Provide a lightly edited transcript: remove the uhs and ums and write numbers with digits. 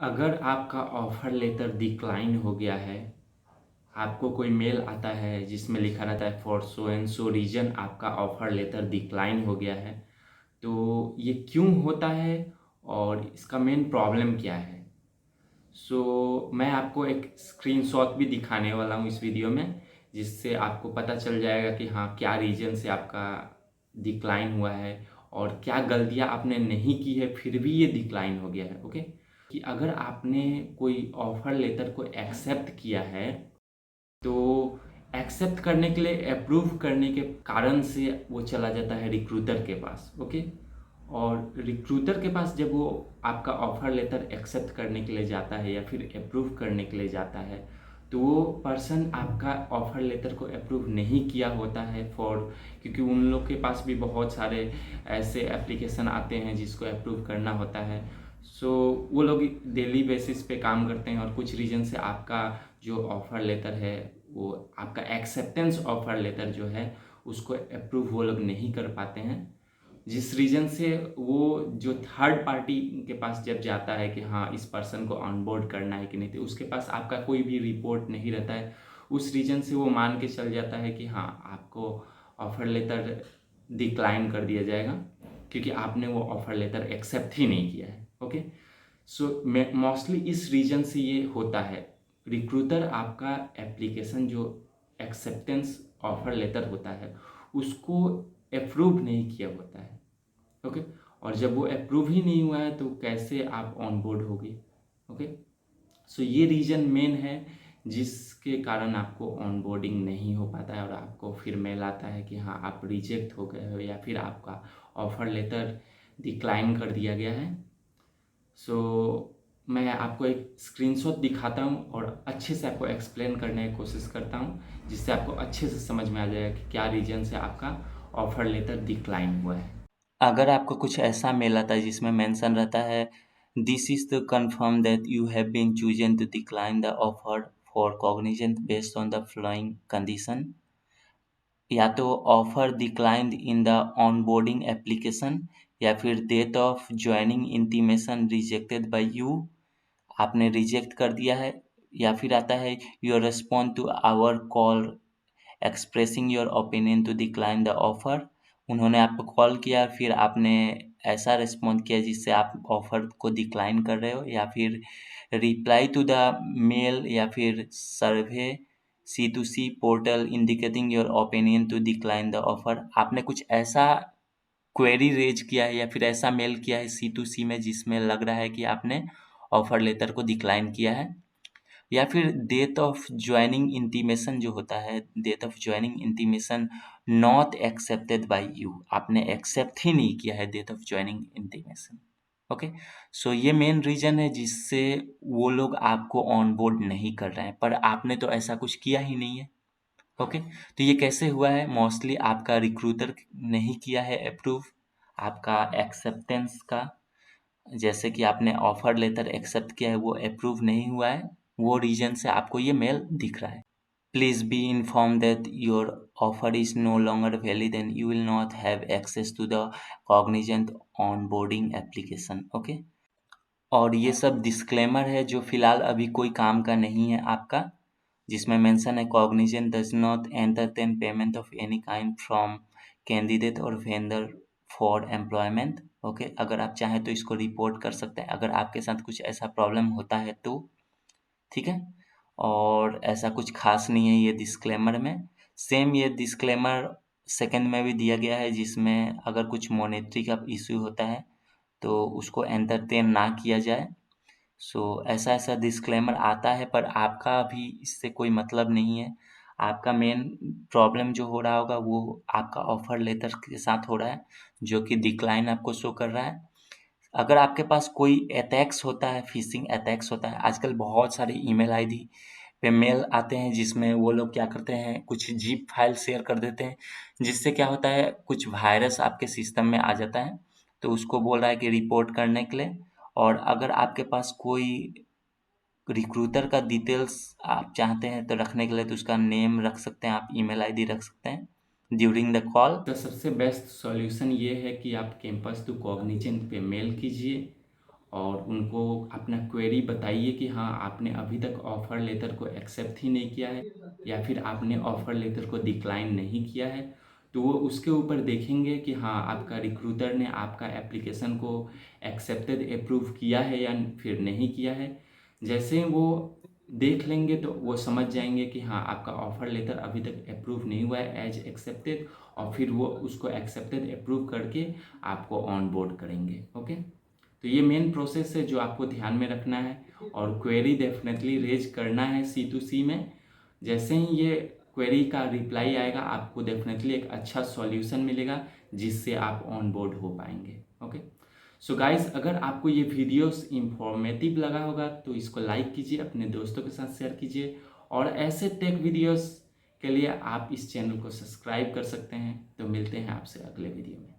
अगर आपका offer letter decline हो गया है, आपको कोई मेल आता है जिसमें लिखा रहता है for so and so reason आपका ऑफ़र लेटर डिक्लाइन हो गया है, तो ये क्यों होता है और इसका मेन प्रॉब्लम क्या है? मैं आपको एक स्क्रीनशॉट भी दिखाने वाला हूँ इस वीडियो में, जिससे आपको पता चल जाएगा कि हाँ, क्या रीज़न से आपका डिक्लाइन हुआ है और क्या गलतियाँ आपने नहीं की है फिर भी ये डिक्लाइन हो गया है। ओके, कि अगर आपने कोई ऑफ़र लेटर को एक्सेप्ट किया है, तो एक्सेप्ट करने के लिए अप्रूव करने के कारण से वो चला जाता है रिक्रूटर के पास। ओके, और रिक्रूटर के पास जब वो आपका ऑफ़र लेटर एक्सेप्ट करने के लिए जाता है या फिर अप्रूव करने के लिए जाता है, तो वो पर्सन आपका ऑफ़र लेटर को अप्रूव नहीं किया होता है क्योंकि उन लोग के पास भी बहुत सारे ऐसे एप्लीकेशन आते हैं जिसको अप्रूव करना होता है। वो लोग डेली बेसिस पे काम करते हैं और कुछ रीज़न से आपका जो ऑफ़र लेटर है, वो आपका एक्सेप्टेंस ऑफ़र लेटर जो है उसको अप्रूव वो लोग नहीं कर पाते हैं, जिस रीज़न से वो जो थर्ड पार्टी के पास जब जाता है कि हाँ, इस पर्सन को ऑनबोर्ड करना है कि नहीं, तो उसके पास आपका कोई भी रिपोर्ट नहीं रहता है। उस रीज़न से वो मान के चल जाता है कि हाँ, आपको ऑफ़र लेटर डिक्लाइन कर दिया जाएगा क्योंकि आपने वो ऑफ़र लेटर एक्सेप्ट ही नहीं किया है। ओके, मोस्टली इस रीज़न से ये होता है। रिक्रूटर आपका एप्लीकेशन जो एक्सेप्टेंस ऑफ़र लेटर होता है उसको अप्रूव नहीं किया होता है। ओके, और जब वो अप्रूव ही नहीं हुआ है तो कैसे आप ऑन बोर्ड होगे? ओके, ये रीज़न मेन है जिसके कारण आपको ऑनबोर्डिंग नहीं हो पाता है और आपको फिर मेल आता है कि हाँ, आप रिजेक्ट हो गए हो या फिर आपका ऑफ़र लेटर डिक्लाइन कर दिया गया है। मैं आपको एक स्क्रीनशॉट दिखाता हूँ और अच्छे से आपको एक्सप्लेन करने की कोशिश करता हूँ, जिससे आपको अच्छे से समझ में आ जाएगा कि क्या रीज़न से आपका ऑफ़र लेटर डिक्लाइन हुआ है। अगर आपको कुछ ऐसा मेल आता है जिसमें मेंशन रहता है this is the confirm that you have been chosen to decline the offer for Cognizant based on the following condition, या तो offer declined in the onboarding application या फिर date of joining intimation rejected by you, आपने reject कर दिया है, या फिर आता है your respond to our call expressing your opinion to decline the offer, उन्होंने आपको कॉल किया फिर आपने ऐसा रिस्पॉन्ड किया जिससे आप ऑफर को डिक्लाइन कर रहे हो, या फिर रिप्लाई टू द मेल या फिर survey C to C portal indicating your opinion to decline the offer, आपने कुछ ऐसा क्वेरी रेज किया है या फिर ऐसा मेल किया है सी टू सी में जिसमें लग रहा है कि आपने ऑफर लेटर को डिक्लाइन किया है, या फिर डेट ऑफ ज्वाइनिंग इंटीमेशन जो होता है, date of joining intimation not accepted by you, आपने एक्सेप्ट ही नहीं किया है date of joining intimation. Okay, ये मेन रीजन है जिससे वो लोग आपको ऑन बोर्ड नहीं कर रहे हैं, पर आपने तो ऐसा कुछ किया ही नहीं है। ओके, तो ये कैसे हुआ है? मोस्टली आपका रिक्रूटर नहीं किया है अप्रूव आपका एक्सेप्टेंस का, जैसे कि आपने ऑफर लेटर एक्सेप्ट किया है वो अप्रूव नहीं हुआ है, वो रीजन से आपको ये मेल दिख रहा है। Please be inform that your offer is no longer valid and you will not have access to the Cognizant onboarding application. Okay, और ये सब डिस्क्लेमर है जो फिलहाल अभी कोई काम का नहीं है आपका, जिसमें मेंशन है Cognizant does not entertain payment of any kind from candidate और वेंडर फॉर एम्प्लॉयमेंट। ओके, अगर आप चाहें तो इसको रिपोर्ट कर सकते हैं अगर आपके साथ कुछ ऐसा प्रॉब्लम होता है तो, ठीक है। और ऐसा कुछ खास नहीं है ये डिस्क्लेमर में। सेम ये डिस्क्लेमर सेकंड में भी दिया गया है जिसमें अगर कुछ मॉनेटरी का इश्यू होता है तो उसको एंटरटेन ना किया जाए। ऐसा ऐसा डिस्क्लेमर आता है पर आपका अभी इससे कोई मतलब नहीं है। आपका मेन प्रॉब्लम जो हो रहा होगा वो आपका ऑफर लेटर के साथ हो रहा है जो कि डिक्लाइन आपको शो कर रहा है। अगर आपके पास कोई अटैक्स होता है, फिशिंग अटैक्स होता है, आजकल बहुत सारे ईमेल आईडी पे मेल आते हैं जिसमें वो लोग क्या करते हैं कुछ ज़िप फाइल शेयर कर देते हैं, जिससे क्या होता है कुछ वायरस आपके सिस्टम में आ जाता है, तो उसको बोल रहा है कि रिपोर्ट करने के लिए। और अगर आपके पास कोई रिक्रूटर का डिटेल्स आप चाहते हैं तो रखने के लिए तो उसका नेम रख सकते हैं, आप ईमेल आईडी रख सकते हैं ड्यूरिंग द कॉल। सबसे बेस्ट सॉल्यूशन ये है कि आप कैंपस टू कॉग्निजेंट पे मेल कीजिए और उनको अपना क्वेरी बताइए कि हाँ आपने अभी तक ऑफ़र लेटर को एक्सेप्ट ही नहीं किया है या फिर आपने ऑफ़र लेटर को डिक्लाइन नहीं किया है। तो वो उसके ऊपर देखेंगे कि हाँ आपका रिक्रूटर ने आपका एप्लीकेशन को एक्सेप्टेड अप्रूव किया है या फिर नहीं किया है। जैसे ही वो देख लेंगे तो वो समझ जाएंगे कि हाँ आपका ऑफ़र लेटर अभी तक अप्रूव नहीं हुआ है एज एक्सेप्टेड, और फिर वो उसको एक्सेप्टेड अप्रूव करके आपको ऑन बोर्ड करेंगे। ओके, तो ये मेन प्रोसेस है जो आपको ध्यान में रखना है। और क्वेरी डेफिनेटली रेज करना है C2C में। जैसे ही ये क्वेरी का रिप्लाई आएगा आपको डेफिनेटली एक अच्छा सॉल्यूशन मिलेगा जिससे आप ऑन बोर्ड हो पाएंगे। ओके, सो गाइस, अगर आपको ये वीडियोस इंफॉर्मेटिव लगा होगा तो इसको लाइक कीजिए, अपने दोस्तों के साथ शेयर कीजिए, और ऐसे टेक वीडियोस के लिए आप इस चैनल को सब्सक्राइब कर सकते हैं। तो मिलते हैं आपसे अगले वीडियो में।